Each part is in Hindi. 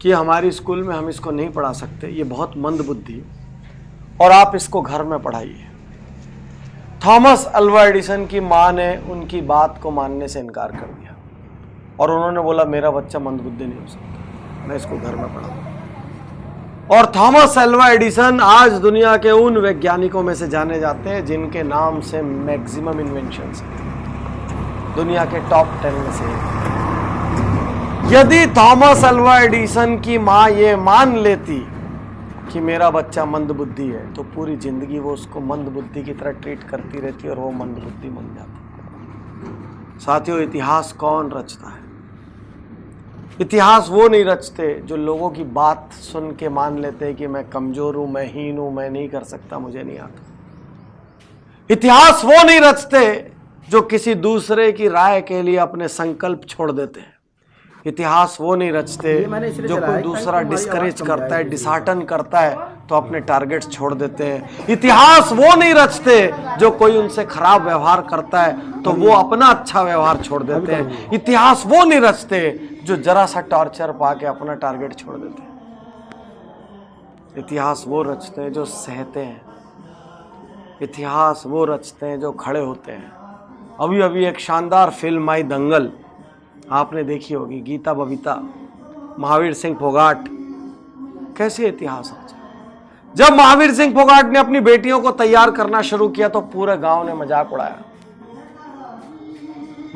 कि हमारी स्कूल में हम इसको नहीं पढ़ा सकते, ये बहुत मंद बुद्धि है और आप इसको घर में पढ़ाइए। थॉमस अल्वा एडिसन की माँ ने उनकी बात को मानने से इनकार कर दिया और उन्होंने बोला मेरा बच्चा मंदबुद्धि नहीं हो सकता, मैं इसको घर में पढ़ाऊंगा। और थॉमस अल्वा एडिसन आज दुनिया के उन वैज्ञानिकों में से जाने जाते हैं जिनके नाम से मैक्सिमम इन्वेंशंस हैं, दुनिया के टॉप 10 में से। यदि थॉमस अल्वा एडिसन की माँ ये मान लेती कि मेरा बच्चा मंदबुद्धि है तो पूरी जिंदगी वो उसको मंदबुद्धि की तरह ट्रीट करती रहती और वो मंदबुद्धि बन जाता। साथियों, इतिहास कौन रचता है? इतिहास वो नहीं रचते जो लोगों की बात सुन के मान लेते हैं कि मैं कमजोर हूं, मैं हीन हूं, मैं नहीं कर सकता, मुझे नहीं आता। इतिहास वो नहीं रचते जो किसी दूसरे की राय के लिए अपने संकल्प छोड़ देते हैं। इतिहास वो नहीं रचते जो कोई दूसरा डिस्करेज करता है, डिसहार्टन करता है तो अपने टारगेट्स छोड़ देते हैं। इतिहास वो नहीं रचते जो कोई उनसे खराब व्यवहार करता है तो वो अपना अच्छा व्यवहार छोड़ देते हैं। इतिहास वो नहीं रचते जो जरा सा टॉर्चर पाके अपना टारगेट छोड़ देते हैं। इतिहास वो रचते हैं जो सहते हैं। इतिहास वो रचते हैं जो खड़े होते हैं। अभी अभी एक शानदार फिल्म आई दंगल, आपने देखी होगी। गीता बबीता, महावीर सिंह फोगाट, कैसे इतिहास रचा। जब महावीर सिंह फोगाट ने अपनी बेटियों को तैयार करना शुरू किया तो पूरे गांव ने मजाक उड़ाया।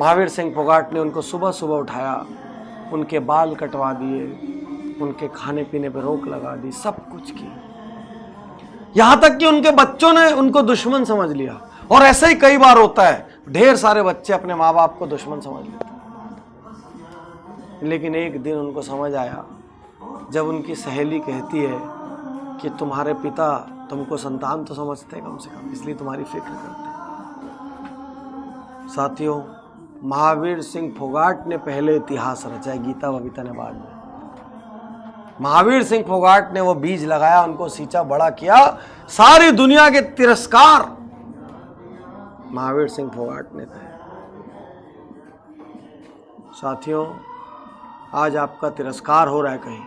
महावीर सिंह फोगाट ने उनको सुबह सुबह उठाया, उनके बाल कटवा दिए, उनके खाने पीने पर रोक लगा दी, सब कुछ किया। यहां तक कि उनके बच्चों ने उनको दुश्मन समझ लिया। और ऐसा ही कई बार होता है, ढेर सारे बच्चे अपने माँ बाप को दुश्मन समझ लेते। लेकिन एक दिन उनको समझ आया जब उनकी सहेली कहती है कि तुम्हारे पिता तुमको संतान तो समझते हैं कम से कम, इसलिए तुम्हारी फिक्र करते हैं। साथियों, महावीर सिंह फोगाट ने पहले इतिहास रचा है, गीता बबीता ने बाद में। महावीर सिंह फोगाट ने वो बीज लगाया, उनको सींचा, बड़ा किया, सारी दुनिया के तिरस्कार महावीर सिंह फोगाट ने थे। साथियों, आज आपका तिरस्कार हो रहा है कहीं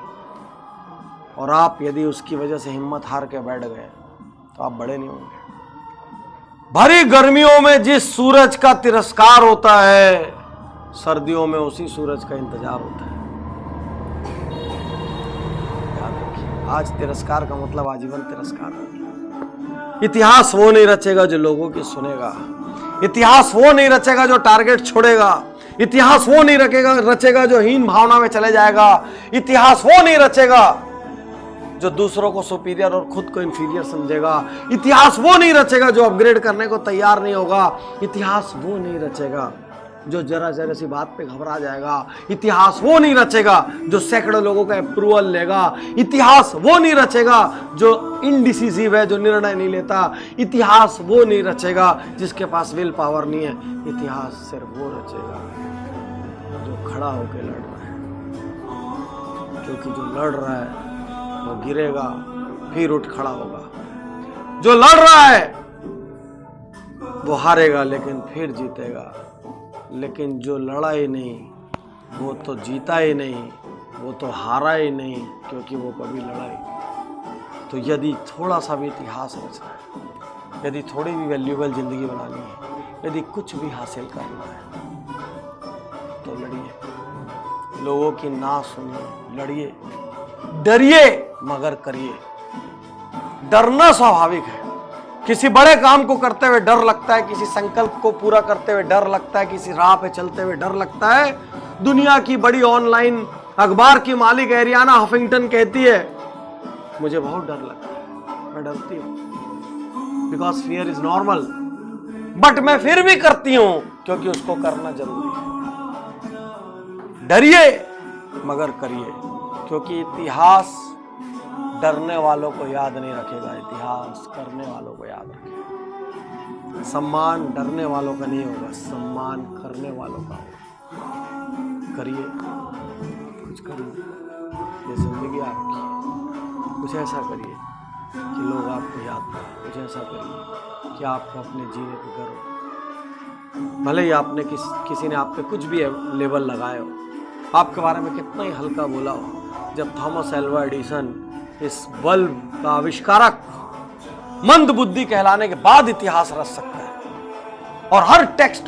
और आप यदि उसकी वजह से हिम्मत हार के बैठ गए तो आप बड़े नहीं होंगे। भरी गर्मियों में जिस सूरज का तिरस्कार होता है, सर्दियों में उसी सूरज का इंतजार होता है। याद रखिए, आज तिरस्कार का मतलब आजीवन तिरस्कार है। इतिहास वो नहीं रचेगा जो लोगों की सुनेगा। इतिहास वो नहीं रचेगा जो टारगेट छोड़ेगा। इतिहास वो नहीं रचेगा जो हीन भावना में चले जाएगा। इतिहास वो नहीं रचेगा जो दूसरों को सुपीरियर और खुद को इंफीरियर समझेगा। इतिहास वो नहीं रचेगा जो अपग्रेड करने को तैयार नहीं होगा। इतिहास वो नहीं रचेगा जो जरा जरा सी बात पे घबरा जाएगा। इतिहास वो नहीं रचेगा जो सैकड़ों लोगों का अप्रूवल लेगा। इतिहास वो नहीं रचेगा जो इनडिसिसिव है, जो निर्णय नहीं लेता। इतिहास वो नहीं रचेगा जिसके पास विल पावर नहीं है। इतिहास सिर्फ वो रचेगा जो खड़ा होकर लड़ रहा है, क्योंकि जो लड़ रहा है वो गिरेगा फिर उठ खड़ा होगा। जो लड़ रहा है वो हारेगा लेकिन फिर जीतेगा। लेकिन जो लड़ा ही नहीं वो तो जीता ही नहीं, वो तो हारा ही नहीं, क्योंकि वो कभी लड़ा ही। तो यदि थोड़ा सा भी इतिहास रचना है, यदि थोड़ी भी वैल्यूएबल जिंदगी बनानी है, यदि कुछ भी हासिल करना है तो लड़िए। लोगों की ना सुनिए, लड़िए। डरिए मगर करिए। डरना स्वाभाविक है। किसी बड़े काम को करते हुए डर लगता है, किसी संकल्प को पूरा करते हुए डर लगता है, किसी राह पे चलते हुए डर लगता है। दुनिया की बड़ी ऑनलाइन अखबार की मालिक एरियाना हफिंगटन कहती है, मुझे बहुत डर लगता है, मैं डरती हूं, because fear is normal, but मैं फिर भी करती हूं क्योंकि उसको करना जरूरी है। डरिए मगर करिए, क्योंकि इतिहास डरने वालों को याद नहीं रखेगा, इतिहास करने वालों को याद रखेगा। सम्मान डरने वालों का नहीं होगा, सम्मान करने वालों का होगा। करिए, कुछ करिए, ये जिंदगी आपकी। कुछ ऐसा करिए कि लोग आपको याद करें। कुछ ऐसा करिए कि आपको अपने जीने पे गर्व। भले ही आपने किसी ने आप पे कुछ भी लेबल लगाए हो, आपके बारे में कितना ही हल्का बोला हो, जब थॉमस एल्वा एडिसन इस बल्ब का आविष्कारक मंद बुद्धि कहलाने के बाद इतिहास रच सकता है। और हर टेक्स्ट